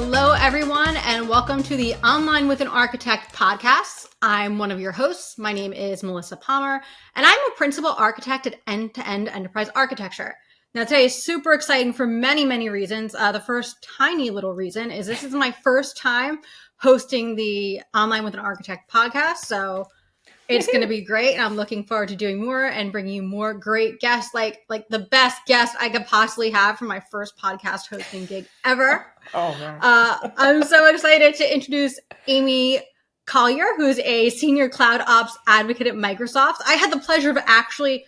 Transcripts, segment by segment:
Hello, everyone, and welcome to the Online with an Architect podcast. I'm one of your hosts. My name is Melissa Palmer, and I'm a principal architect at End-to-End Enterprise Architecture. Now, today is super exciting for many, many reasons. The first tiny little reason is this is my first time hosting the Online with an Architect podcast, so it's going to be great, and I'm looking forward to doing more and bringing you more great guests, like the best guest I could possibly have for my first podcast hosting gig ever. Oh, man. I'm so excited to introduce Amy Colyer, who's a senior cloud ops advocate at Microsoft. I had the pleasure of actually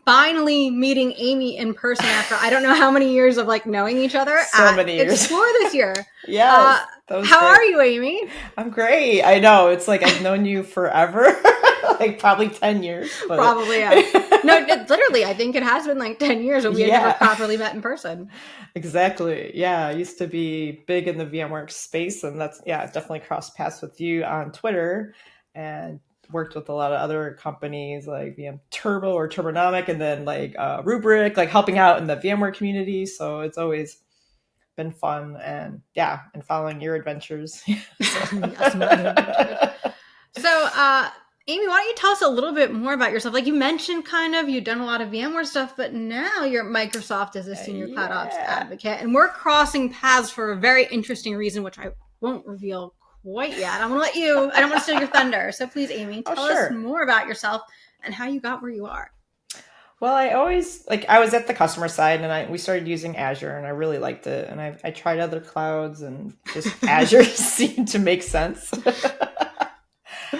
finally meeting Amy in person after I don't know how many years of knowing each other. So many years. Explore this year. Yes. How are you, Amy? I'm great. I know. It's like I've known you forever. Probably 10 years. But... Probably, yeah. No, literally, I think it has been 10 years and we had never properly met in person. Exactly. Yeah. I used to be big in the VMware space, and that's, definitely crossed paths with you on Twitter and worked with a lot of other companies like VM Turbo or Turbonomic, and then Rubrik, helping out in the VMware community. So it's always been fun, and following your adventures. So, Amy, why don't you tell us a little bit more about yourself? You mentioned you've done a lot of VMware stuff, but now you're at Microsoft as a senior cloud ops advocate, and we're crossing paths for a very interesting reason, which I won't reveal quite yet. I don't want to steal your thunder. So please, Amy, tell us more about yourself and how you got where you are. Well, I always, I was at the customer side, and we started using Azure, and I really liked it. And I tried other clouds, and just Azure seemed to make sense.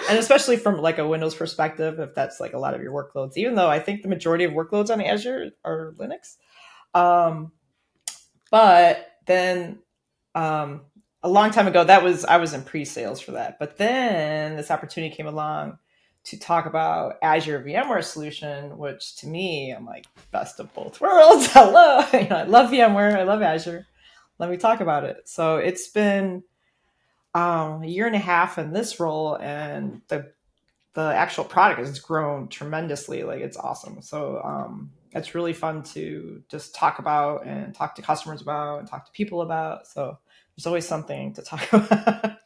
And especially from a Windows perspective, if that's a lot of your workloads, even though I think the majority of workloads on Azure are Linux. But then a long time ago, I was in pre-sales for that. But then this opportunity came along to talk about Azure VMware Solution, which to me, I'm best of both worlds. Hello. I love VMware. I love Azure. Let me talk about it. So it's been a year and a half in this role, and the actual product has grown tremendously. It's awesome. So it's really fun to just talk about and talk to customers about and talk to people about. So there's always something to talk about.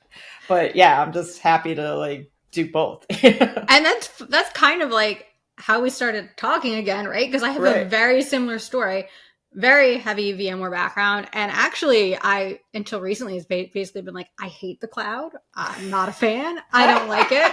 But I'm just happy to do both. And that's kind of how we started talking again, right? Because I have a very similar story. Very heavy VMware background. And actually, I, until recently, has basically been I hate the cloud. I'm not a fan. I don't like it.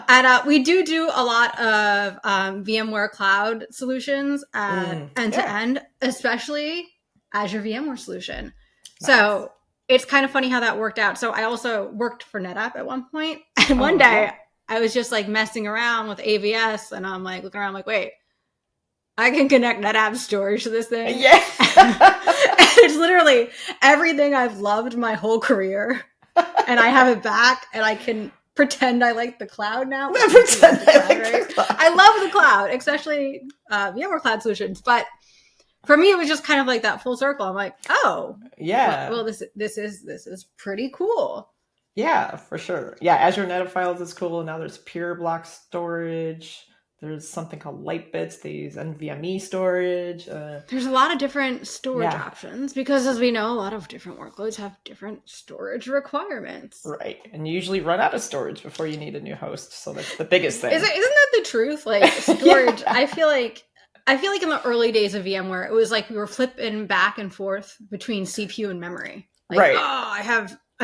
And we do a lot of VMware cloud solutions end-to-end, especially Azure VMware Solution. Nice. So it's kind of funny how that worked out. So I also worked for NetApp at one point. And one day, I was just messing around with AVS. And I'm looking around wait. I can connect NetApp storage to this thing. Yeah. It's literally everything I've loved my whole career. And I have it back, and I can pretend I like the cloud now. The cloud. I love the cloud, especially VMware Cloud Solutions. But for me, it was just kind of that full circle. I'm oh. Yeah. Well, this is pretty cool. Yeah, for sure. Yeah, Azure NetApp Files is cool. Now there's Pure Block storage. There's something called Lightbits. They use NVMe storage. There's a lot of different storage options because, as we know, a lot of different workloads have different storage requirements. Right. And you usually run out of storage before you need a new host. So that's the biggest thing. Isn't that the truth? Storage, I feel like in the early days of VMware, it was we were flipping back and forth between CPU and memory. Right. Oh, I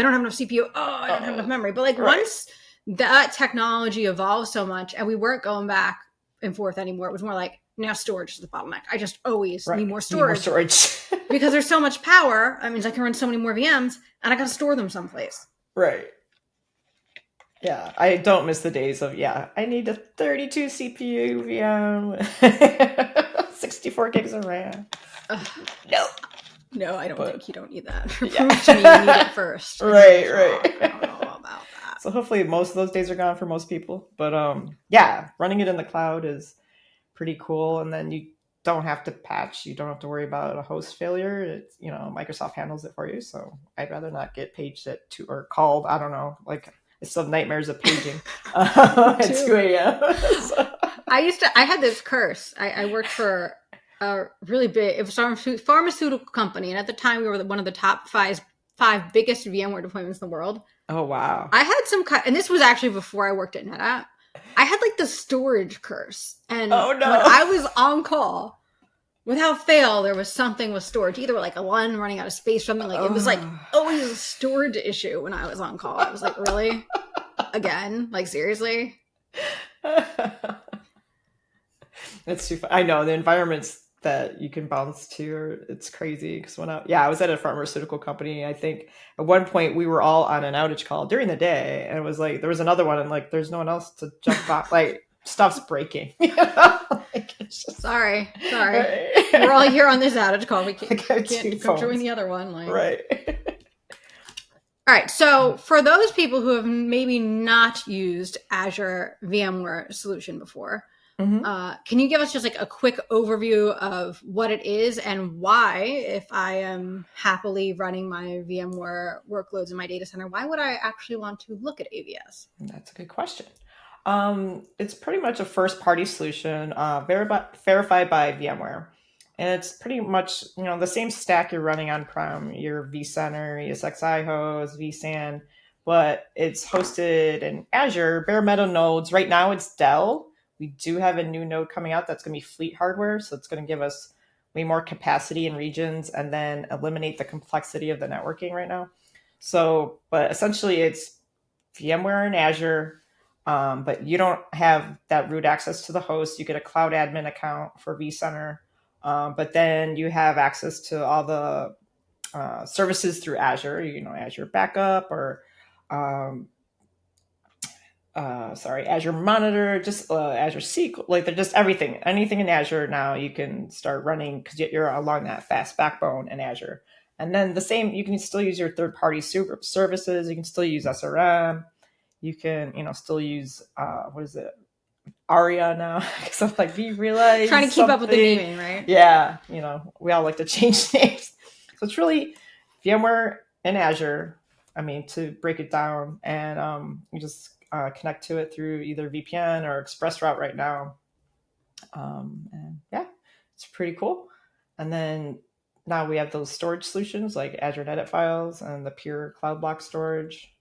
don't have enough CPU. Oh, I don't have enough memory. But once that technology evolved so much and we weren't going back and forth anymore, it was more now storage is the bottleneck. I just always need more storage. Because there's so much power. That means I can run so many more VMs, and I got to store them someplace. Right. Yeah, I don't miss the days of, I need a 32 CPU VM, 64 gigs of RAM. No, I don't think you don't need that. Prove to me you need it first. Right. I don't know about that. So hopefully most of those days are gone for most people. But running it in the cloud is pretty cool. And then you don't have to patch. You don't have to worry about a host failure. It's, Microsoft handles it for you. So I'd rather not get paged at 2 or called. I don't know. I still have nightmares of paging at 2 a.m. So. I had this curse. I worked for a really big, it was a pharmaceutical company. And at the time we were one of the top five 5 biggest VMware deployments in the world. Oh, wow. I had and this was actually before I worked at NetApp. I had like the storage curse. And oh, no. when I was on call, without fail, there was something with storage, either like a LUN running out of space, something like it was like always a storage issue when I was on call. I was like, really? Again? Like, seriously? That's too fun. I know the environments that you can bounce to, it's crazy. Because I was at a pharmaceutical company. I think at one point we were all on an outage call during the day, and it was like there was another one, and like there's no one else to jump on. Like stuff's breaking. Like, sorry. Right. We're all here on this outage call. We can't go join the other one. Like, right. All right. So for those people who have maybe not used Azure VMware Solution before, can you give us just like a quick overview of what it is and why, if I am happily running my VMware workloads in my data center, why would I actually want to look at AVS? That's a good question. It's pretty much a first-party solution, verified by VMware. And it's pretty much, the same stack you're running on-prem, your vCenter, ESXi host, vSAN, but it's hosted in Azure, bare metal nodes. Right now it's Dell. We do have a new node coming out that's going to be fleet hardware. So it's going to give us way more capacity in regions and then eliminate the complexity of the networking right now. So, but essentially it's VMware in Azure, but you don't have that root access to the host. You get a cloud admin account for vCenter, but then you have access to all the services through Azure, Azure Backup or Azure Monitor, just Azure SQL, like they're just anything in Azure now you can start running because you're along that fast backbone in Azure. And then the same, you can still use your third-party services. You can still use SRM. You can, still use, ARIA now. Because I'm like, we realize trying to keep up with the naming, right? Yeah, we all like to change names. So it's really VMware and Azure, to break it down. And you just connect to it through either VPN or ExpressRoute right now. And yeah, it's pretty cool. And then now we have those storage solutions like Azure NetApp files and the pure cloud block storage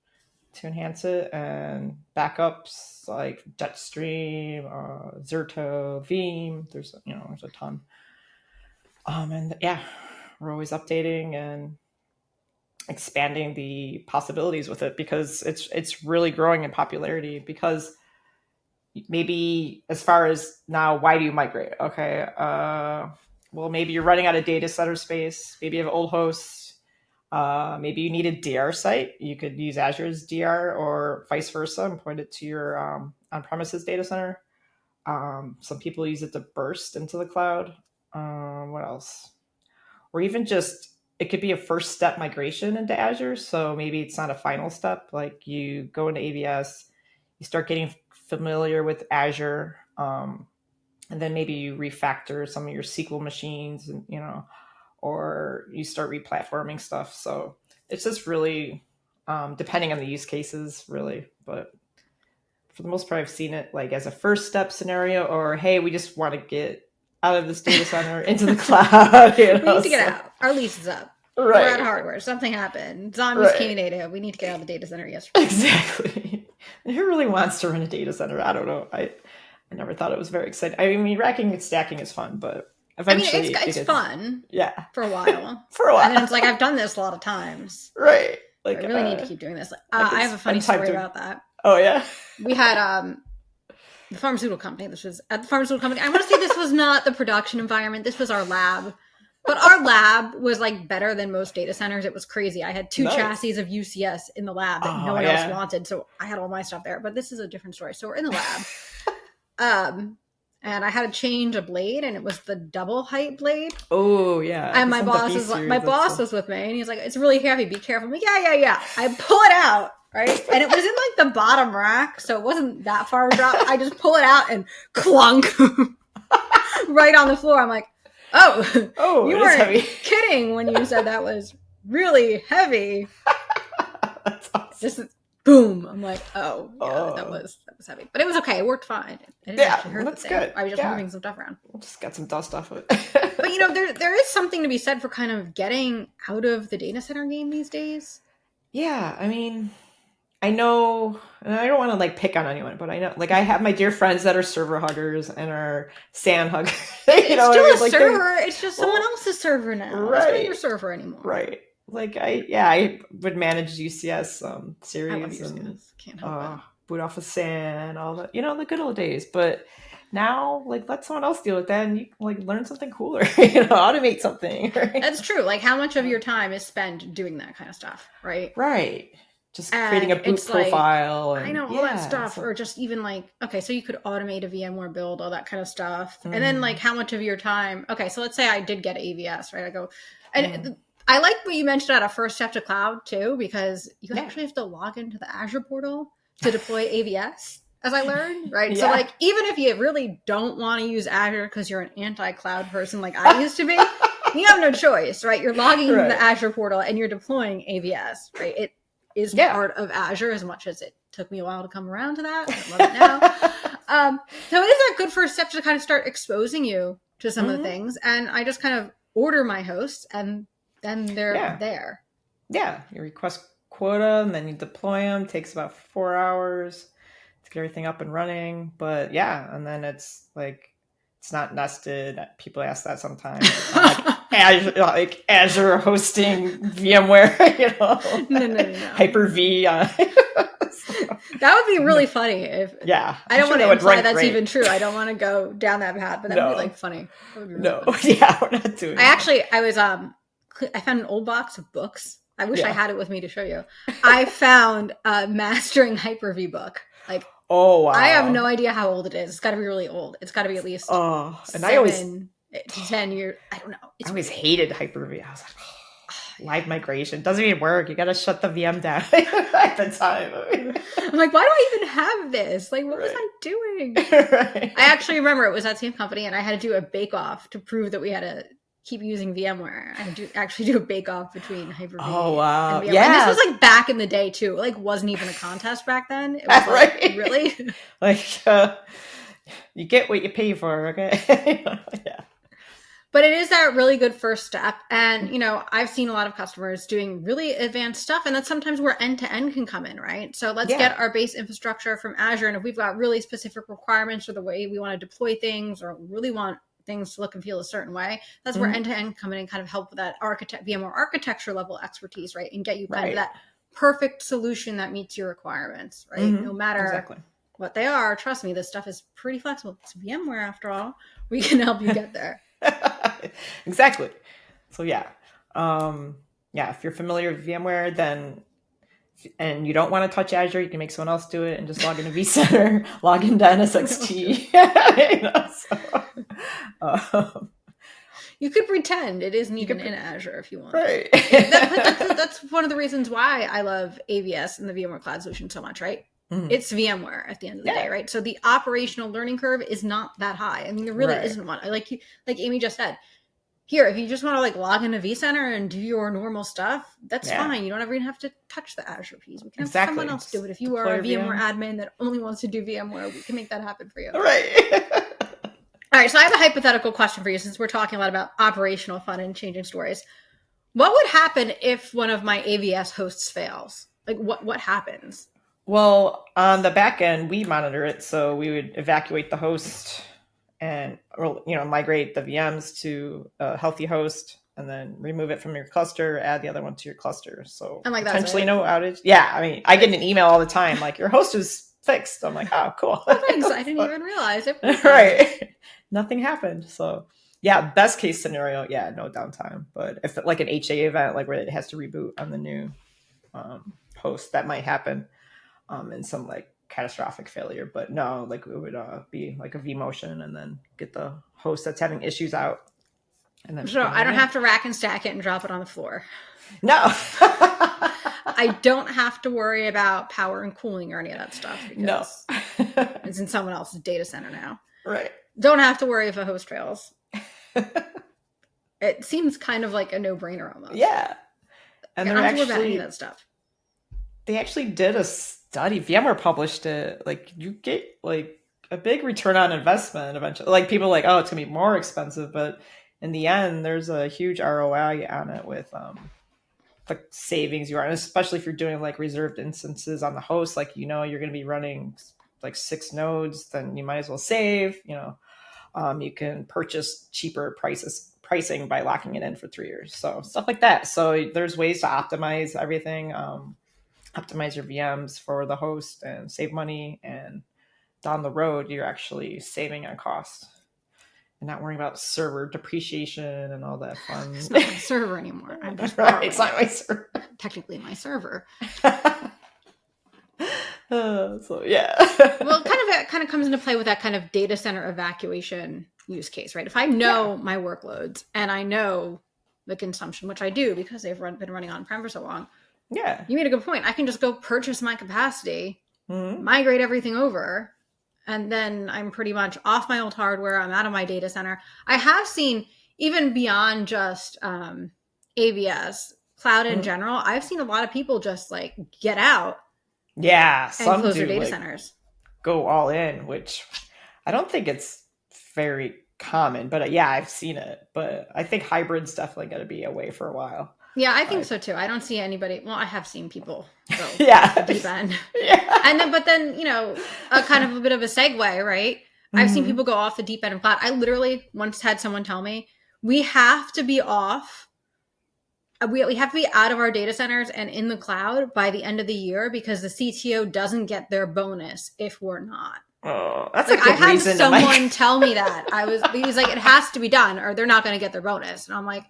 to enhance it, and backups like Jetstream, Zerto, Veeam. There's a ton. And yeah, we're always updating and expanding the possibilities with it because it's really growing in popularity. Because maybe as far as now, why do you migrate? Okay, well, maybe you're running out of data center space. Maybe you have old hosts. Maybe you need a DR site. You could use Azure's DR or vice versa and point it to your on-premises data center. Some people use it to burst into the cloud. What else? Or even just, it could be a first step migration into Azure. So maybe it's not a final step. Like you go into AVS, you start getting familiar with Azure, and then maybe you refactor some of your SQL machines, and or you start replatforming stuff. So it's just really depending on the use cases, really. But for the most part, I've seen it like as a first step scenario, or hey, we just want to get out of this data center into the cloud. We need to get out. Our lease is up. Right. We're out of hardware. Something happened. Zombies came in data. We need to get out of the data center yesterday. Exactly. And who really wants to run a data center? I don't know. I never thought it was very exciting. Racking and stacking is fun, but eventually it's fun. Yeah. For a while. And then it's like, I've done this a lot of times. Right. Like, I really need to keep doing this. I have a funny story about that. Oh, yeah? We had the pharmaceutical company. This was at the pharmaceutical company. I want to say this was not the production environment. This was our lab. But our lab was like better than most data centers. It was crazy. I had 2 chassis of UCS in the lab that no one else wanted. So I had all my stuff there. But this is a different story. So we're in the lab. And I had to change a blade, and it was the double height blade. Oh, yeah. And my boss was with me, and he's like, "It's really heavy. Be careful." I'm like, yeah. I pull it out, right? And it was in like the bottom rack, so it wasn't that far drop. I just pull it out and clunk right on the floor. I'm like, oh, you weren't heavy. Kidding when you said that was really heavy. That's awesome. Just boom. I'm like, oh yeah, that was heavy, but it was okay. It worked fine. I didn't actually hurt the thing. Good. I was just moving some stuff around. Just got some dust off of it. But you know, there is something to be said for kind of getting out of the data center game these days. Yeah, I mean, I know, and I don't want to like pick on anyone, but I know, like, I have my dear friends that are server huggers and are SAN huggers. It's still a server. It's just someone else's server now. Right. It's not your server anymore. Right. Like I would manage UCS series. I love UCS. And can't help it. Boot off of SAN, all that, the good old days. But now, like, let someone else deal with that, and you like learn something cooler. Automate something. Right? That's true. Like, how much of your time is spent doing that kind of stuff, right? Right. Just creating a boot profile. Like, I know all that stuff, or just even like, okay, so you could automate a VMware build, all that kind of stuff, and then like how much of your time? Okay, so let's say I did get AVS, right? I go, and I like what you mentioned at a first step to cloud too, because you actually have to log into the Azure portal to deploy AVS. As I learned, right? Yeah. So like, even if you really don't want to use Azure because you're an anti-cloud person like I used to be, you have no choice, right? You're logging into the Azure portal and you're deploying AVS, right? It is part of Azure, as much as it took me a while to come around to that. I love it now. So it is a good first step to kind of start exposing you to some of the things. And I just kind of order my hosts, and then they're there. Yeah, you request quota, and then you deploy them. Takes about 4 hours to get everything up and running. But and then it's like, it's not nested. People ask that sometimes. Like Azure hosting VMware, No. Hyper-V. That would be really funny if. Yeah, I don't want to imply that's even true. I don't want to go down that path, but that would be like funny. Really funny. We're not doing. I found an old box of books. I wish I had it with me to show you. I found a Mastering Hyper-V book. Like, oh wow! I have no idea how old it is. It's got to be really old. It's got to be at least 7 to 10 years. I don't know. I always hated Hyper-V. I was like, live migration doesn't even work. You got to shut the VM down at the time. I'm like, why do I even have this? Like, what was I doing? I actually remember it was that same company, and I had to do a bake-off to prove that we had to keep using VMware. I had to actually do a bake-off between Hyper-V and VMware. Yeah. And this was like back in the day too. It like wasn't even a contest back then. It was like, really? Like, you get what you pay for, okay? Yeah. But it is that really good first step. And, I've seen a lot of customers doing really advanced stuff, and that's sometimes where end-to-end can come in, right? So let's get our base infrastructure from Azure, and if we've got really specific requirements or the way we want to deploy things, or really want things to look and feel a certain way, that's where end-to-end come in and kind of help with that VMware architecture level expertise, right? And get you kind of that perfect solution that meets your requirements, right? No matter what they are, trust me, this stuff is pretty flexible. It's VMware after all. We can help you get there. Exactly. So if you're familiar with VMware, then and you don't want to touch Azure, you can make someone else do it and just log into vCenter, log into NSXT. You could pretend it isn't even in Azure if you want. Right. That's one of the reasons why I love AVS and the VMware Cloud Solution so much, right? It's VMware at the end of the day, right? So the operational learning curve is not that high. I mean, there really isn't one. Like Amy just said, here, if you just want to like log into vCenter and do your normal stuff, that's fine. You don't ever even have to touch the Azure piece. We can have someone else do it. If you are a VMware admin that only wants to do VMware, we can make that happen for you. Right. All right. So I have a hypothetical question for you, since we're talking a lot about operational fun and changing stories. What would happen if one of my AVS hosts fails? Like, what happens? Well, on the back end, we monitor it. So we would evacuate the host and migrate the VMs to a healthy host, and then remove it from your cluster, add the other one to your cluster. So potentially no outage. Yeah, I mean, I get an email all the time like, your host is fixed. I'm like, oh, cool. Oh, thanks. I didn't even realize it. Right. Nothing happened. So best case scenario, no downtime. But if like an HA event, like where it has to reboot on the new host, that might happen. And some like catastrophic failure, but no, like it would be like a vMotion, and then get the host that's having issues out, and then I don't have to rack and stack it and drop it on the floor. No. I don't have to worry about power and cooling or any of that stuff, because it's in someone else's data center now. Right. Don't have to worry if a host fails. It seems kind of like a no-brainer almost. Yeah. And I don't have to worry about any of that stuff. they actually did a study. VMware published it. Like you get like a big return on investment eventually. Like people are like, oh, it's gonna be more expensive, but in the end, there's a huge ROI on it with the savings you are, and especially if you're doing like reserved instances on the host, like you're gonna be running like 6 nodes, then you might as well save. You can purchase cheaper pricing by locking it in for 3 years. So stuff like that. So there's ways to optimize everything. Optimize your VMs for the host and save money. And down the road, you're actually saving on cost and not worrying about server depreciation and all that fun. It's not my server anymore. I'm just right, it's not my server. Technically my server. So yeah. Well, it kind of comes into play with that kind of data center evacuation use case, right? If I know my workloads and I know the consumption, which I do because they've been running on-prem for so long. Yeah. You made a good point. I can just go purchase my capacity, migrate everything over, and then I'm pretty much off my old hardware. I'm out of my data center. I have seen, even beyond just AVS, cloud in general, I've seen a lot of people just like get out. Yeah. And close their data centers. Go all in, which I don't think it's very common, but yeah, I've seen it. But I think hybrid's definitely going to be away for a while. Yeah, I think so too. I don't see anybody. Well, I have seen people go yeah. deep end. Yeah. And then, a kind of a bit of a segue, right? I've seen people go off the deep end of cloud. I literally once had someone tell me, we have to be off. We have to be out of our data centers and in the cloud by the end of the year because the CTO doesn't get their bonus if we're not. Oh, that's like, a good I had reason someone tell me that. He was like, it has to be done or they're not going to get their bonus. And I'm like,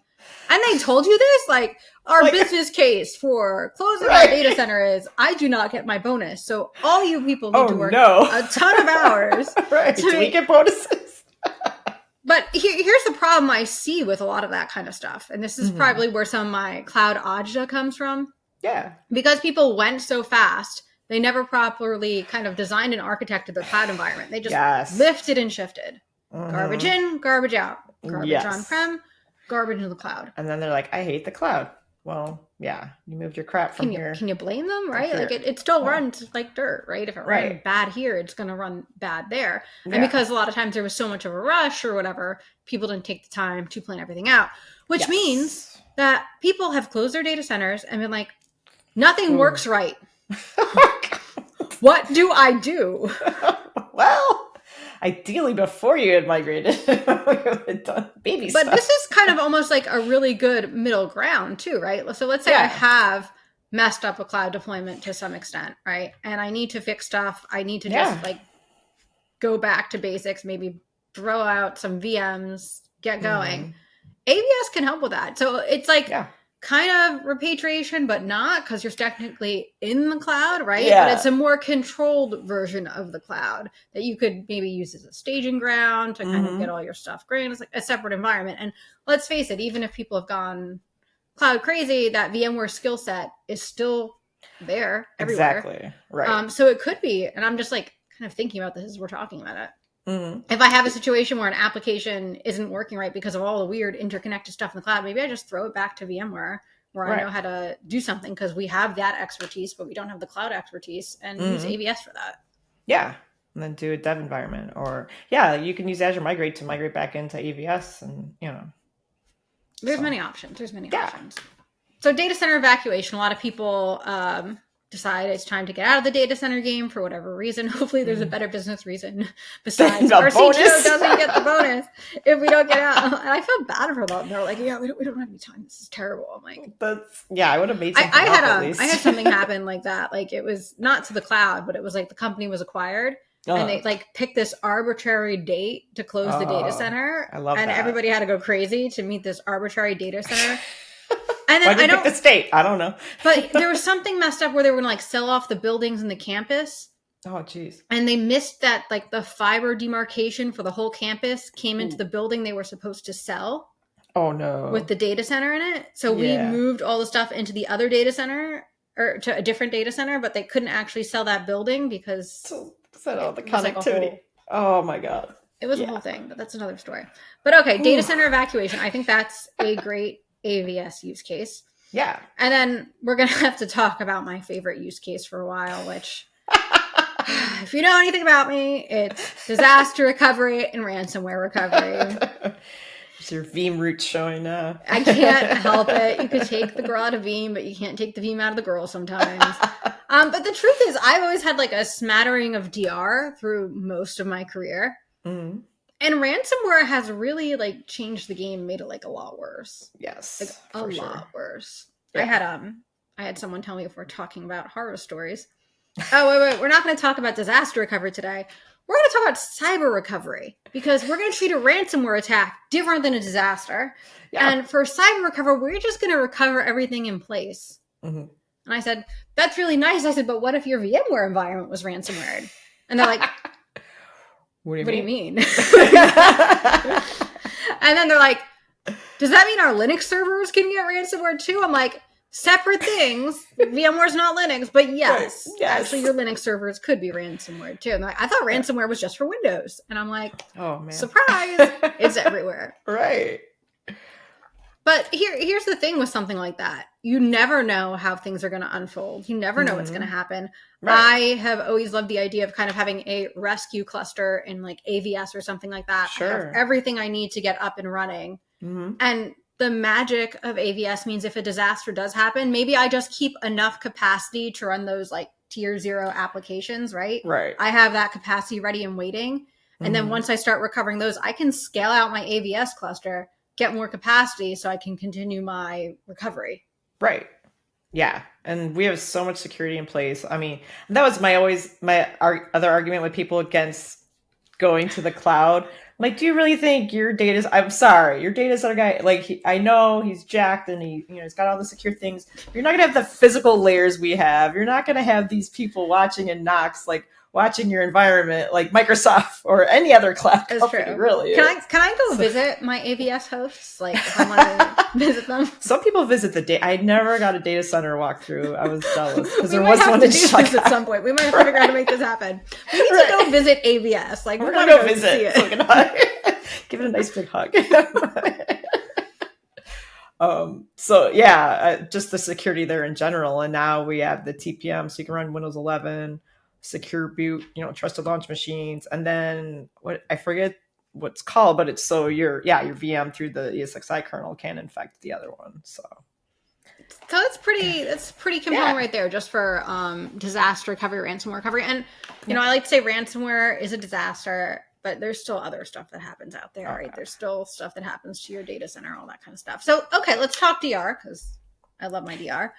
and they told you this? Like, our business case for closing our data center is I do not get my bonus. So all you people need to work a ton of hours. Do we get bonuses? But here's the problem I see with a lot of that kind of stuff. And this is probably where some of my cloud agita comes from. Yeah. Because people went so fast, they never properly kind of designed and architected their cloud environment. They just lifted and shifted. Garbage in, garbage out. Garbage on-prem, garbage in the cloud. And then they're like, I hate the cloud. Well, yeah, you moved your crap from here. Can you blame them, right? Like it still runs like dirt, right? If it runs bad here, it's going to run bad there. Yeah. And because a lot of times there was so much of a rush or whatever, people didn't take the time to plan everything out, which means that people have closed their data centers and been like, nothing works right. What do I do? Well, ideally before you had migrated, baby stuff. But this is kind of almost like a really good middle ground too, right? So let's say I have messed up a cloud deployment to some extent, right? And I need to fix stuff. I need to just like go back to basics, maybe throw out some VMs, get going. AVS can help with that. So it's like kind of repatriation, but not because you're technically in the cloud, right? Yeah. But it's a more controlled version of the cloud that you could maybe use as a staging ground to kind of get all your stuff going. It's like a separate environment. And let's face it, even if people have gone cloud crazy, that VMware skill set is still there everywhere. Exactly. Right. So it could be, and I'm just like kind of thinking about this as we're talking about it. If I have a situation where an application isn't working right because of all the weird interconnected stuff in the cloud, maybe I just throw it back to VMware where I know how to do something because we have that expertise, but we don't have the cloud expertise and use AVS for that. Yeah. And then do a dev environment or you can use Azure Migrate to migrate back into AVS and, There's many options. So data center evacuation, a lot of people decide it's time to get out of the data center game for whatever reason. Hopefully there's a better business reason besides our CTO doesn't get the bonus if we don't get out. And I feel bad for them. They're like, we don't have any time. This is terrible. I'm like, I would have made something up at least. I had something happen like that. Like it was not to the cloud, but it was like the company was acquired and they like picked this arbitrary date to close the data center. I love and that. Everybody had to go crazy to meet this arbitrary data center. And then why did you pick the state? I don't know. But there was something messed up where they were going to like sell off the buildings in the campus. Oh, geez. And they missed that like the fiber demarcation for the whole campus came into the building they were supposed to sell. Oh, no. With the data center in it. So we moved all the stuff into the other data center or to a different data center, but they couldn't actually sell that building because... So all the connectivity. Oh, my God. It was a whole thing, but that's another story. But okay, data center evacuation. I think that's a great AVS use case. Yeah. And then we're going to have to talk about my favorite use case for a while, which, if you know anything about me, it's disaster recovery and ransomware recovery. It's your Veeam roots showing up. I can't help it. You could take the girl out of Veeam, but you can't take the Veeam out of the girl sometimes. But the truth is, I've always had like a smattering of DR through most of my career. Mm-hmm. And ransomware has really like changed the game, made it like a lot worse. Yes. Like a lot worse. Yeah. I had someone tell me if we're talking about horror stories. Oh, wait. We're not going to talk about disaster recovery today. We're going to talk about cyber recovery because we're going to treat a ransomware attack different than a disaster. Yeah. And for cyber recovery, we're just going to recover everything in place. Mm-hmm. And I said, that's really nice. I said, but what if your VMware environment was ransomware? And they're like, what do you mean? And then they're like, does that mean our Linux servers can get ransomware too? I'm like, separate things. VMware's not Linux, but yes, actually your Linux servers could be ransomware too. And I thought ransomware was just for Windows. And I'm like, oh man, surprise, it's everywhere. Right. But here's the thing with something like that. You never know how things are going to unfold. You never know what's going to happen. Right. I have always loved the idea of kind of having a rescue cluster in like AVS or something like that. Sure. I have everything I need to get up and running. Mm-hmm. And the magic of AVS means if a disaster does happen, maybe I just keep enough capacity to run those like tier 0 applications, right? Right. I have that capacity ready and waiting. And then once I start recovering those, I can scale out my AVS cluster, get more capacity so I can continue my recovery. Right. Yeah. And we have so much security in place. I mean, that was my other argument with people against going to the cloud. Like, do you really think your I'm sorry, your data center guy, like, I know he's jacked and he's got all the secure things. You're not going to have the physical layers we have. You're not going to have these people watching in Knox, like, watching your environment like Microsoft or any other cloud company, true. Really. Can I go visit my AVS hosts? Like, if I want to visit them? Some people visit I never got a data center walkthrough. I was jealous because there was one in Chicago. At some point. We might have to figure out how to make this happen. We need to go visit AVS. Like, we're going to go visit. See it. Give it a nice big hug. So yeah, just the security there in general. And now we have the TPM, so you can run Windows 11, secure boot, trusted launch machines. And then I forget what's called, but it's so your VM through the ESXi kernel can infect the other one. So that's pretty compelling right there, just for disaster recovery, ransomware recovery. And I like to say ransomware is a disaster, but there's still other stuff that happens out there, right? There's still stuff that happens to your data center, all that kind of stuff. So okay, let's talk DR because I love my DR.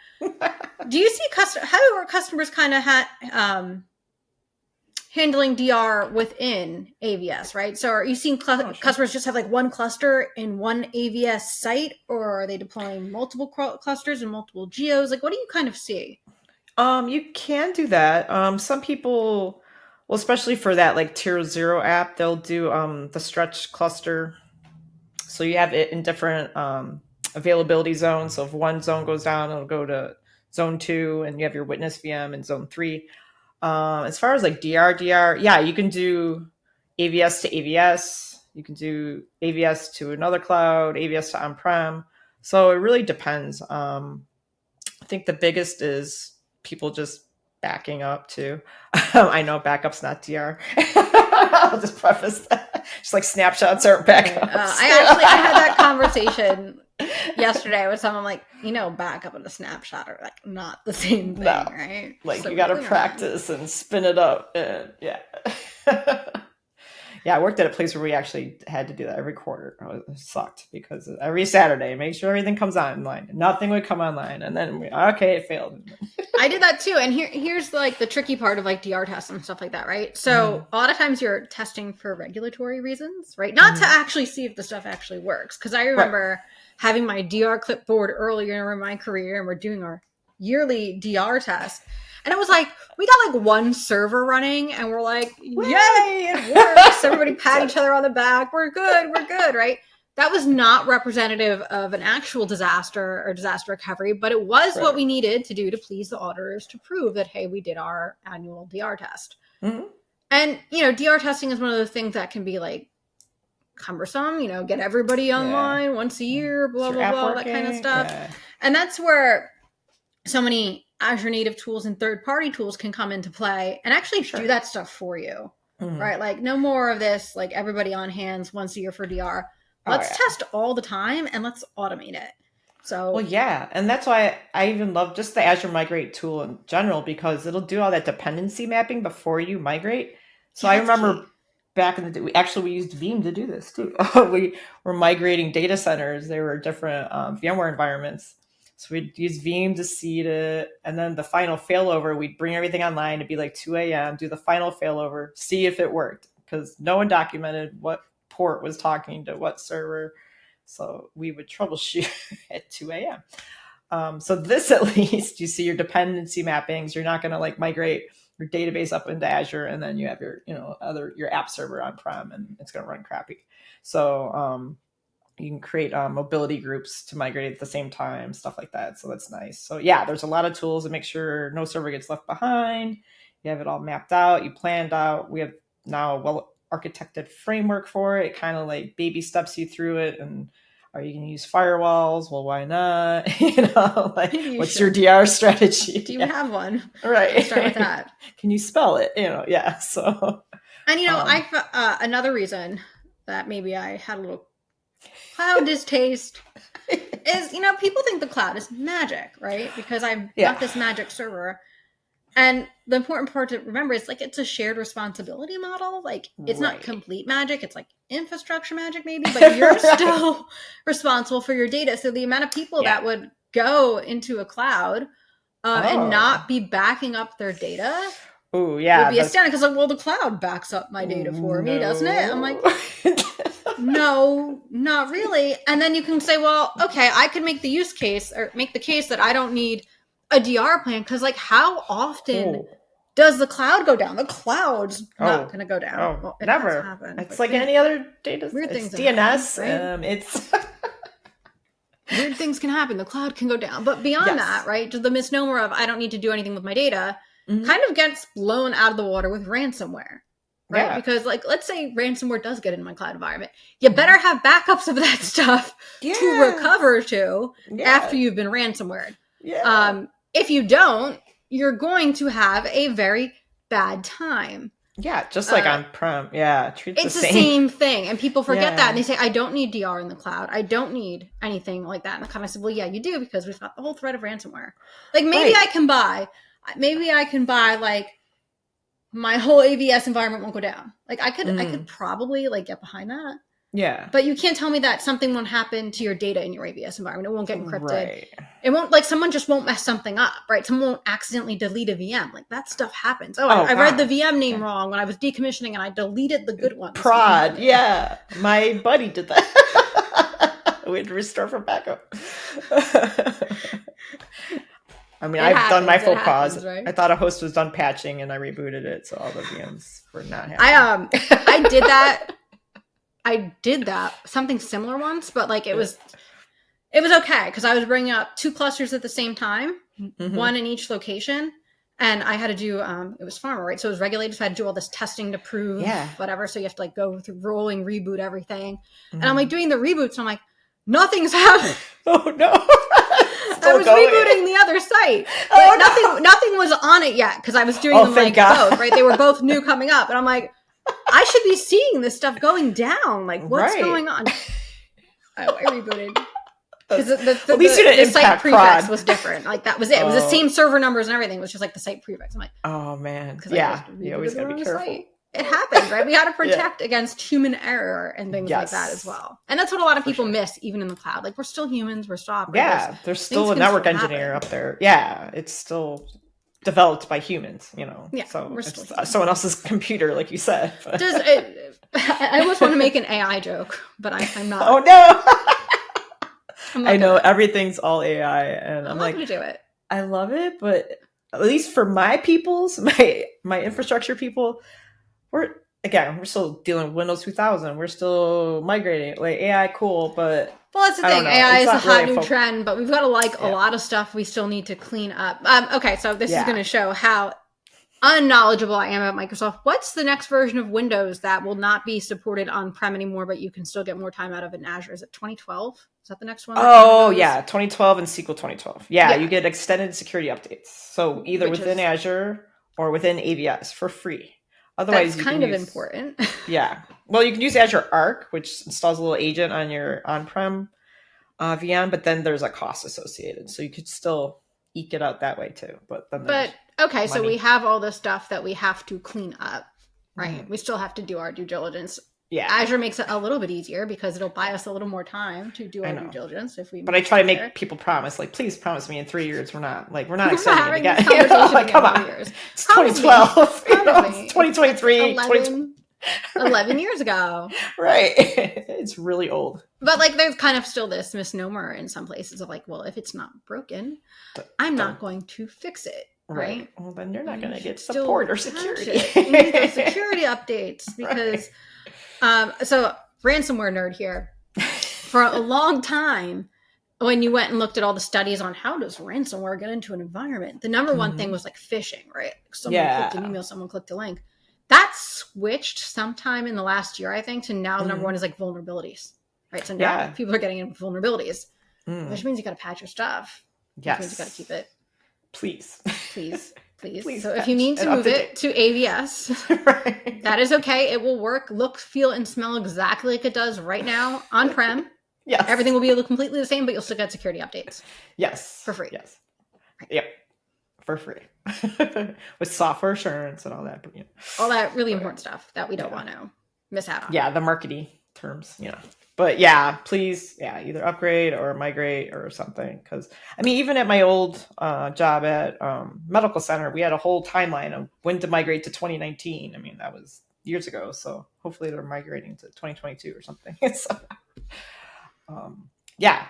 Do you see how are customers kind of handling DR within AVS, right? So are you seeing customers just have like one cluster in one AVS site, or are they deploying multiple clusters and multiple geos? Like, what do you kind of see? You can do that. Some people, well, especially for that like tier 0 app, they'll do the stretch cluster. So you have it in different availability zones. So if one zone goes down, it'll go to zone 2, and you have your witness VM in zone 3. As far as like DR, yeah, you can do AVS to AVS. You can do AVS to another cloud, AVS to on-prem. So it really depends. I think the biggest is people just backing up too. I know backup's not DR. I'll just preface that. Just like snapshots aren't backups. I had that conversation yesterday with someone, like, backup and a snapshot are like not the same thing, right? Like, so you got to practice and spin it up, and yeah. Yeah, I worked at a place where we actually had to do that every quarter. It sucked because every Saturday, make sure everything comes online. Nothing would come online, and then it failed. I did that too, and here's like the tricky part of like DR tests and stuff like that, right? So a lot of times you're testing for regulatory reasons, right? Not to actually see if the stuff actually works. Because I remember having my DR clipboard earlier in my career, and we're doing our yearly DR test. And it was like, we got like one server running, and we're like, yay, it works. Everybody pat each other on the back. We're good, right? That was not representative of an actual disaster or disaster recovery, but it was what we needed to do to please the auditors to prove that, hey, we did our annual DR test. Mm-hmm. And, DR testing is one of the things that can be like cumbersome, get everybody online once a year, blah, blah, blah, that kind of stuff. Yeah. And that's where so many Azure native tools and third-party tools can come into play and actually do that stuff for you, right? Like no more of this, like everybody on hands once a year for DR. Let's test all the time and let's automate it. So, well, yeah. And that's why I even love just the Azure Migrate tool in general, because it'll do all that dependency mapping before you migrate. So I remember back in the day, we used Veeam to do this too. We were migrating data centers. They were different VMware environments. So we'd use Veeam to seed it. And then the final failover, we'd bring everything online. It'd be like 2 a.m., do the final failover, see if it worked, because no one documented what port was talking to what server. So we would troubleshoot at 2 a.m. So this, at least, you see your dependency mappings. You're not going to like migrate your database up into Azure and then you have your, your app server on-prem and it's going to run crappy. So you can create mobility groups to migrate at the same time, stuff like that. So that's nice. So yeah, there's a lot of tools to make sure no server gets left behind. You have it all mapped out. You planned out. We have now a well-architected framework for it. It kind of like baby steps you through it. And are you going to use firewalls? Well, why not? What's your DR strategy? Do you have one? Right. Let's start with that. Can you spell it? Yeah. So, and another reason that maybe I had a little cloud distaste is, people think the cloud is magic, right? Because I've got this magic server. And the important part to remember is like it's a shared responsibility model. Like it's not complete magic. It's like infrastructure magic maybe, but you're still responsible for your data. So the amount of people that would go into a cloud and not be backing up their data would be astounding. Because the cloud backs up my data for me, doesn't it? I'm like, no, not really. And then you can say, well, okay, I could make the use case or make the case that I don't need a DR plan, because like how often does the cloud go down? The cloud's not going to go down. It never. Happened, it's like any other data. Weird things. DNS. Happen, right? It's weird things can happen. The cloud can go down, but beyond that, right? The misnomer of I don't need to do anything with my data kind of gets blown out of the water with ransomware. Right? Yeah. Because let's say ransomware does get in my cloud environment. You better have backups of that stuff to recover to after you've been ransomwared. Yeah. If you don't, you're going to have a very bad time. Yeah, just like on-prem. Yeah, treat it's the same thing. And people forget that. And they say, I don't need DR in the cloud. I don't need anything like that. And the I said, well, yeah, you do, because we've got the whole threat of ransomware. Like maybe I can buy like my whole AVS environment won't go down. Like I could probably like get behind that. Yeah. But you can't tell me that something won't happen to your data in your AVS environment. It won't get encrypted. Right. It won't, like someone just won't mess something up, right? Someone won't accidentally delete a VM. Like that stuff happens. I read the VM name wrong when I was decommissioning and I deleted the good ones. Prod. Yeah. My buddy did that. We had to restore from backup. I mean, I've done my full pause. Right? I thought a host was done patching and I rebooted it. So all the VMs were not happening. I did that. I did that, something similar once, but like it was okay because I was bringing up 2 clusters at the same time, one in each location, and I had to do it was pharma, right? So it was regulated, so I had to do all this testing to prove whatever. So you have to like go through rolling reboot everything, and I'm like doing the reboots, and I'm like nothing's happening. Oh no! I was rebooting the other site, but nothing was on it yet because I was doing them like both, right? They were both new coming up, and I'm like, I should be seeing this stuff going down. Like, what's going on? I rebooted. Because the site prefix was different. Like, that was it. It was the same server numbers and everything. It was just like the site prefix. I'm like, oh, man. Yeah. You always got to be careful. Site. It happens, right? We got to protect against human error and things like that as well. And that's what a lot of people miss, even in the cloud. Like, we're still humans. We're still operators. Yeah. There's still a network engineer up there. Yeah. It's still developed by humans, Yeah, so it's someone else's computer, like you said. I almost want to make an AI joke, but I'm not. Oh no! I know everything's all AI, and I'm like, not gonna do it. I love it, but at least for my my infrastructure people, we're still dealing with Windows 2000. We're still migrating. Like AI, cool, but. Well, that's the thing. AI is a hot new trend, but we've got a lot of stuff we still need to clean up. Okay, so this is going to show how unknowledgeable I am about Microsoft. What's the next version of Windows that will not be supported on-prem anymore, but you can still get more time out of it in Azure? Is it 2012? Is that the next one? Oh, yeah, 2012 and SQL 2012. Yeah, Yeah. you get extended security updates. So either Which within is, Azure or within AVS for free. that's Otherwise, you can kind of use, important. yeah. Well, you can use Azure Arc, which installs a little agent on your on-prem VM, but then there's a cost associated. So you could still eke it out that way too. But then But there's okay, so we money. have all the stuff that we have to clean up, right? Mhm. We still have to do our due diligence. Yeah, Azure makes it a little bit easier because it'll buy us a little more time to do I our due know. diligence if we But I move try to to there. make people promise, like, please promise me in 3 years we're not We're not extending it having this again. You know, conversation like, again come in on. 3 years. It's Promise me. 2012. You know, Promise it's me. That's 2023, 11, 11 years ago. Right. It's really old. But like there's kind of still this misnomer in some places of like, well, if it's not broken, I'm not going to fix it. Right. Well, then you're not going to get Still support or patch security. it. You need those security updates because so ransomware nerd here. For a long time, when you went and looked at all the studies on how does ransomware get into an environment, the number one thing was like phishing, right? Someone clicked an email, someone clicked a link. That switched sometime in the last year, I think, to now the number one is like vulnerabilities, right? So now people are getting into vulnerabilities, which means you got to patch your stuff. Which means you got to keep it. Please. Please. So if you need to move it to AVS, right. that is okay. It will work, look, feel, and smell exactly like it does right now on-prem. Yes. Everything will be completely the same, but you'll still get security updates. Yes. For free. Yes. Right. Yep. For free. With software assurance and all that. You know. All that really important stuff that we don't want to miss out on. Yeah, the marketing terms, you know. But yeah, please, either upgrade or migrate or something. Because, I mean, even at my old job at Medical Center, we had a whole timeline of when to migrate to 2019. I mean, that was years ago. So hopefully they're migrating to 2022 or something. So,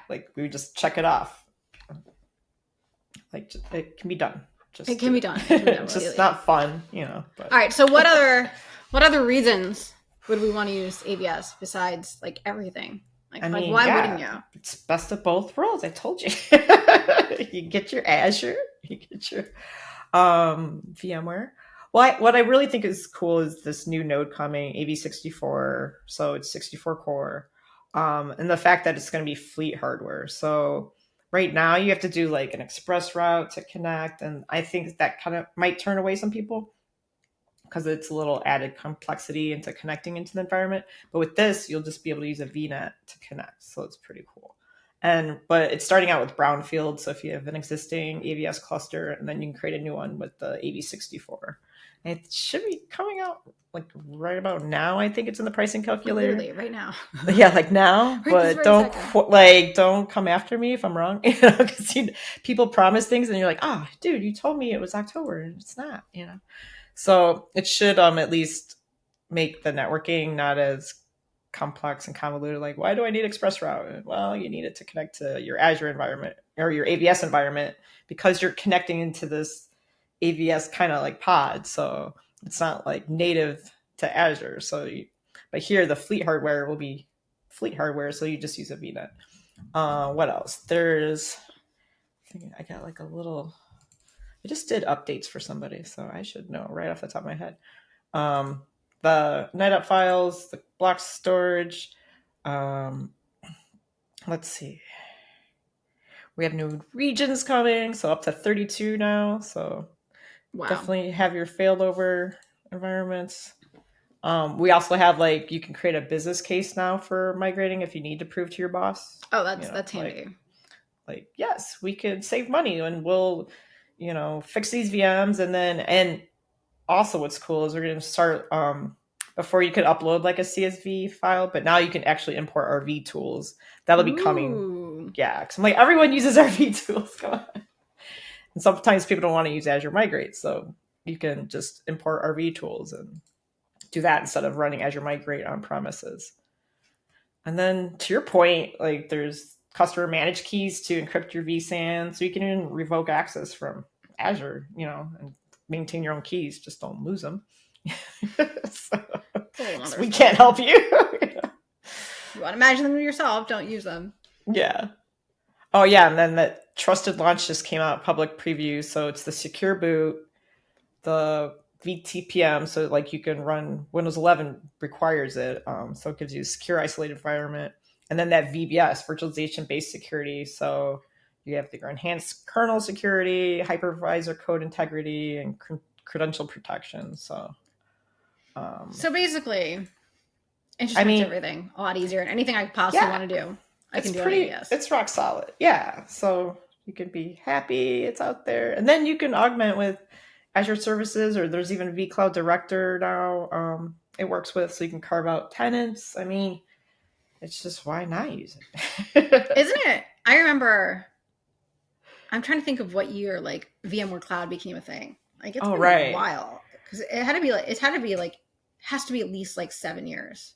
like we would just check it off. Like it can be done. It can be done. It's just not fun, you know. But. All right. So what other reasons would we want to use AVS besides like everything? Like, I mean, why wouldn't you? It's best of both worlds. I told you. You get your Azure, you get your VMware. What I really think is cool is this new node coming, AV64. So it's 64 core. And the fact that it's going to be fleet hardware. So right now you have to do like an express route to connect. And I think that kind of might turn away some people because it's a little added complexity into connecting into the environment. But with this, you'll just be able to use a VNet to connect. So it's pretty cool. But it's starting out with brownfield. So if you have an existing AVS cluster, and then you can create a new one with the AV64. And it should be coming out like right about now. I think it's in the pricing calculator. Literally right now. Yeah, like now. But don't come after me if I'm wrong. You know, because people promise things and you're like, dude, you told me it was October and it's not. You know. So it should at least make the networking not as complex and convoluted. Like, why do I need ExpressRoute? Well, you need it to connect to your Azure environment or your AVS environment because you're connecting into this AVS kind of like pod. So it's not like native to Azure. But here the fleet hardware will be fleet hardware. So you just use a VNet. What else? I got like a little... I just did updates for somebody, so I should know right off the top of my head. The NetApp files, the block storage. Let's see. We have new regions coming, so up to 32 now. So definitely have your failover environments. We also have you can create a business case now for migrating if you need to prove to your boss. Oh, that's handy. Like, yes, we could save money and we'll fix these VMs. And also what's cool is we're going to start, before you could upload like a CSV file, but now you can actually import RV tools. That'll be coming. Yeah. Cause I'm like, everyone uses RV tools. Come on. And sometimes people don't want to use Azure Migrate. So you can just import RV tools and do that instead of running Azure Migrate on premises. And then to your point, like there's customer managed keys to encrypt your vSAN, so you can even revoke access from Azure, and maintain your own keys. Just don't lose them. so we can't help you. You want to manage them yourself, don't use them. Yeah. Oh yeah, and then the trusted launch just came out, public preview. So it's the secure boot, the VTPM, so like you can run Windows 11 requires it, so it gives you a secure isolated environment, and then that VBS, virtualization based security. So you have your enhanced kernel security, hypervisor code integrity, and credential protection. So basically, it just makes everything a lot easier, and anything I possibly want to do, I can do on AVS. It's rock solid. Yeah. So you can be happy it's out there. And then you can augment with Azure services, or there's even vCloud Director now it works with, so you can carve out tenants. I mean, it's just, why not use it? Isn't it? I remember, I'm trying to think of what year like VMware Cloud became a thing. Like it's been a while, because it has to be at least like 7 years.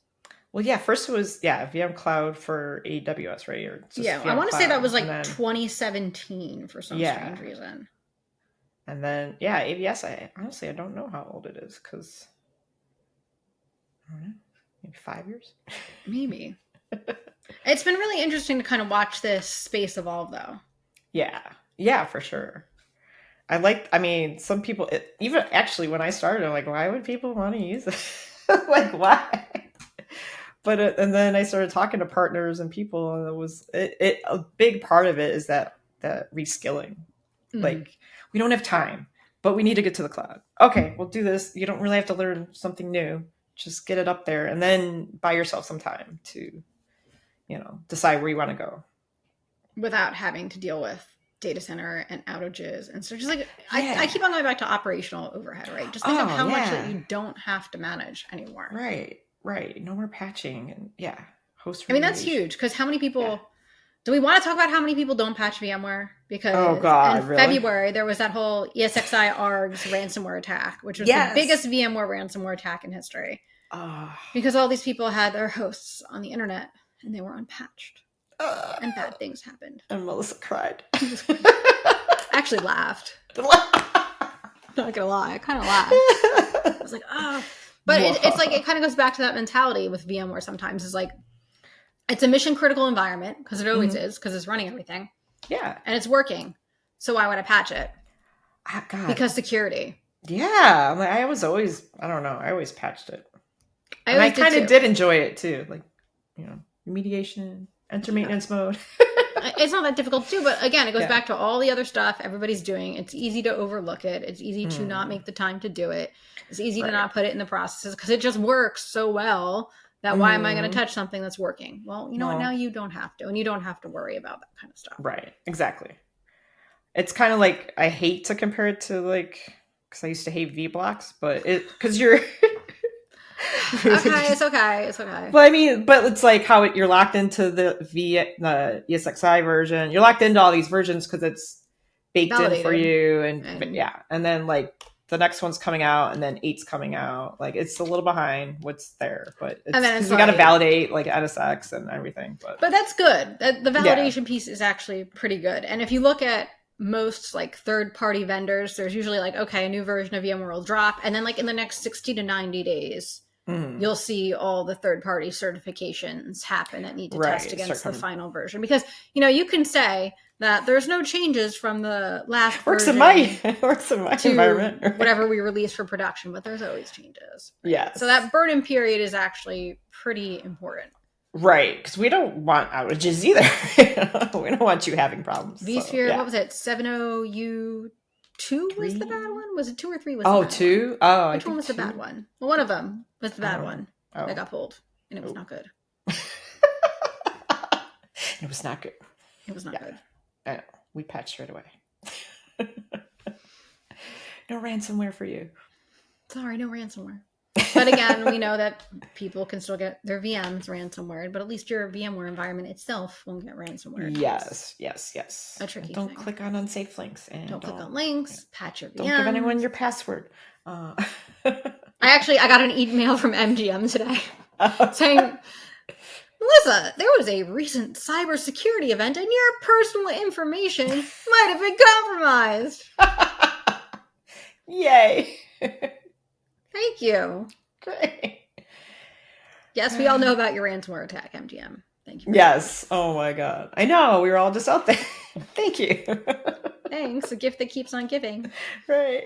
Well, yeah, first it was VM Cloud for AWS, right? Or just I want to say that was like 2017 for some strange reason. And then AVS, I don't know how old it is, because I don't know, maybe 5 years. Maybe. It's been really interesting to kind of watch this space evolve, though. Yeah, for sure. Some people, even actually when I started, I'm like, why would people want to use it? Like, why? But and then I started talking to partners and people, and it was a big part of it is that reskilling. Mm-hmm. Like, we don't have time, but we need to get to the cloud. Okay, we'll do this. You don't really have to learn something new. Just get it up there, and then buy yourself some time to, decide where you want to go, without having to deal with data center and outages. And so just like, I keep on going back to operational overhead, right? Just think of how much that you don't have to manage anymore. Right. No more patching and host. I mean, that's huge, because how many people, do we want to talk about how many people don't patch VMware? Because in February, there was that whole ESXi ARGS ransomware attack, which was the biggest VMware ransomware attack in history. Because all these people had their hosts on the internet and they were unpatched. And bad things happened. And Melissa cried. I actually laughed. Not gonna lie, I kind of laughed. I was like, But it's like, it kind of goes back to that mentality with VMware sometimes. It's like, it's a mission critical environment, because it always is, because it's running everything. Yeah. And it's working. So why would I patch it? God. Because security. Yeah. I always patched it. I kind of did enjoy it too. Like, remediation, enter maintenance mode. It's not that difficult to do, but again, it goes back to all the other stuff everybody's doing. It's easy to overlook it. It's easy to not make the time to do it. It's easy to not put it in the processes, because it just works so well that why am I going to touch something that's working? Well, you know what? Now you don't have to, and you don't have to worry about that kind of stuff. Right. Exactly. It's kind of like, I hate to compare it to because I used to hate VBlocks, but because you're it's okay. But it's like how you're locked into the ESXi version. You're locked into all these versions because it's baked in for you, and then like the next one's coming out, and then 8's coming out. Like, it's a little behind what's there, but it's we got to validate like NSX and everything. But that's good. The validation piece is actually pretty good. And if you look at most like third-party vendors, there's usually like, okay, a new version of VMware will drop, and then like in the next 60 to 90 days. You'll see all the third-party certifications happen that need to test against the final version, because you can say that there's no changes from the last version works in my environment, right? Whatever we release for production, but there's always changes. Right? Yeah. So that burn-in period is actually pretty important, right? Because we don't want outages either. We don't want you having problems. vSphere, what was it? 70U2 was the bad one? Was it 2 or 3? Was the bad 2? One? Oh, which one was the bad one? Well, one of them was the bad one. That got pulled, and it was not good. It was not good. It was not good. I know. We patched right away. No ransomware for you. Sorry, no ransomware. But again, we know that people can still get their VMs ransomware, but at least your VMware environment itself won't get ransomware. Yes. A tricky don't thing. Click on unsafe links. And don't click on links. Patch your VMs. Don't give anyone your password. I got an email from MGM today saying, Melissa, there was a recent cybersecurity event and your personal information might have been compromised. Yay. Thank you. Great. Yes, we all know about your ransomware attack, MGM. Thank you. Yes. Oh my God. I know. We were all just out there. Thank you. Thanks. A gift that keeps on giving. Right.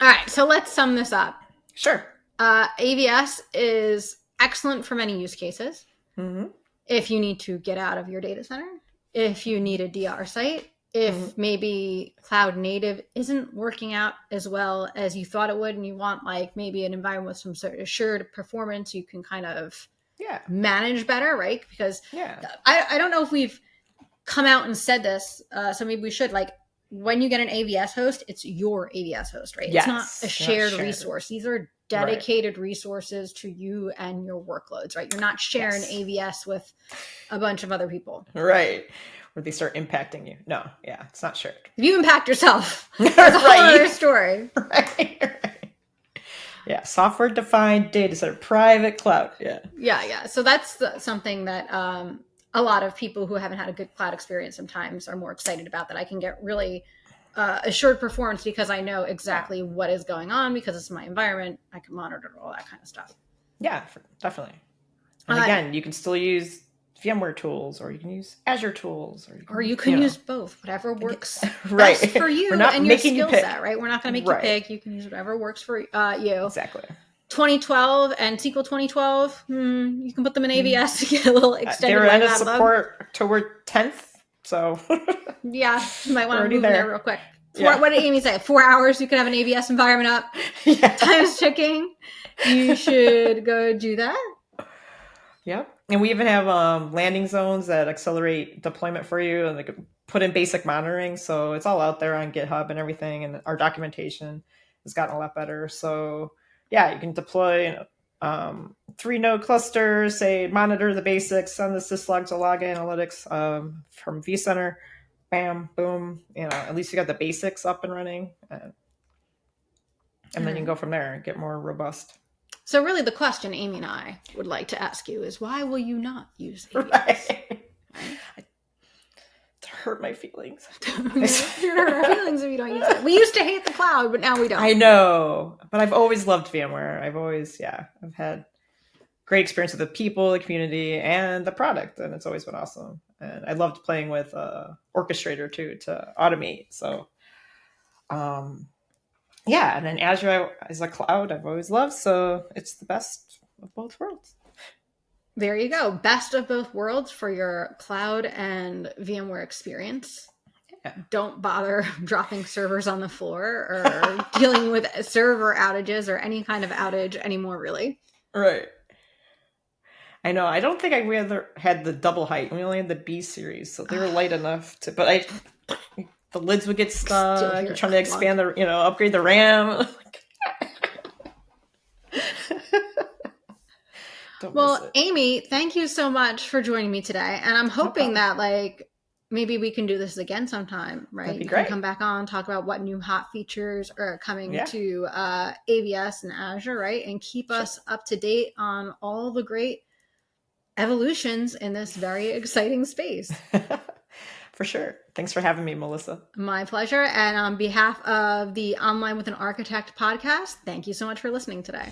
All right, so let's sum this up. Sure. AVS is excellent for many use cases. Mm-hmm. If you need to get out of your data center, if you need a DR site, if maybe cloud native isn't working out as well as you thought it would, and you want like maybe an environment with some sort of assured performance, you can kind of manage better, right? Because I don't know if we've come out and said this, so maybe we should, like, when you get an AVS host, it's your AVS host, right? Yes, it's not a shared resource. These are dedicated resources to you and your workloads, right? You're not sharing AVS with a bunch of other people. Right. Where they start impacting you. No, it's not shared. If you impact yourself, that's a whole other story. Right. Yeah, software-defined data center, private cloud. Yeah. So that's something that a lot of people who haven't had a good cloud experience sometimes are more excited about, that I can get really assured performance because I know exactly what is going on because it's my environment. I can monitor all that kind of stuff. Yeah, definitely. And again, you can still use VMware tools, or you can use Azure tools, or you can use both, whatever works best for you and your skill set, right? We're not going to make you pick. You can use whatever works for you. Exactly. 2012 and SQL 2012, you can put them in AVS to get a little extended. They're end of support October 10th, so yeah, you might want to move there real quick. What did Amy say? 4 hours, you could have an AVS environment up. Time's ticking. You should go do that. Yep. And we even have landing zones that accelerate deployment for you, and they could put in basic monitoring. So it's all out there on GitHub and everything. And our documentation has gotten a lot better. So you can deploy 3-node clusters, say monitor the basics, send the syslogs to log analytics from vCenter. Bam, boom. At least you got the basics up and running. And then you can go from there and get more robust. So really the question Amy and I would like to ask you is, why will you not use AVS? Right. To hurt my feelings. You're going to hurt our feelings if you don't use it. We used to hate the cloud, but now we don't. I know. But I've always loved VMware. I've had great experience with the people, the community, and the product. And it's always been awesome. And I loved playing with Orchestrator too, to automate. So and then Azure is a cloud I've always loved, so it's the best of both worlds. There you go. Best of both worlds for your cloud and VMware experience. Yeah. Don't bother dropping servers on the floor or dealing with server outages or any kind of outage anymore, really. Right. I know. I don't think we ever had the double height. We only had the B series, so they were light enough to, but the lids would get stuck. You're trying to expand upgrade the RAM. Well, Amy, thank you so much for joining me today. And I'm hoping that maybe we can do this again sometime, right? That'd be great. Come back on, talk about what new hot features are coming to AVS and Azure, right? And keep us up to date on all the great evolutions in this very exciting space. For sure. Thanks for having me, Melissa. My pleasure. And on behalf of the Online with an Architect podcast, thank you so much for listening today.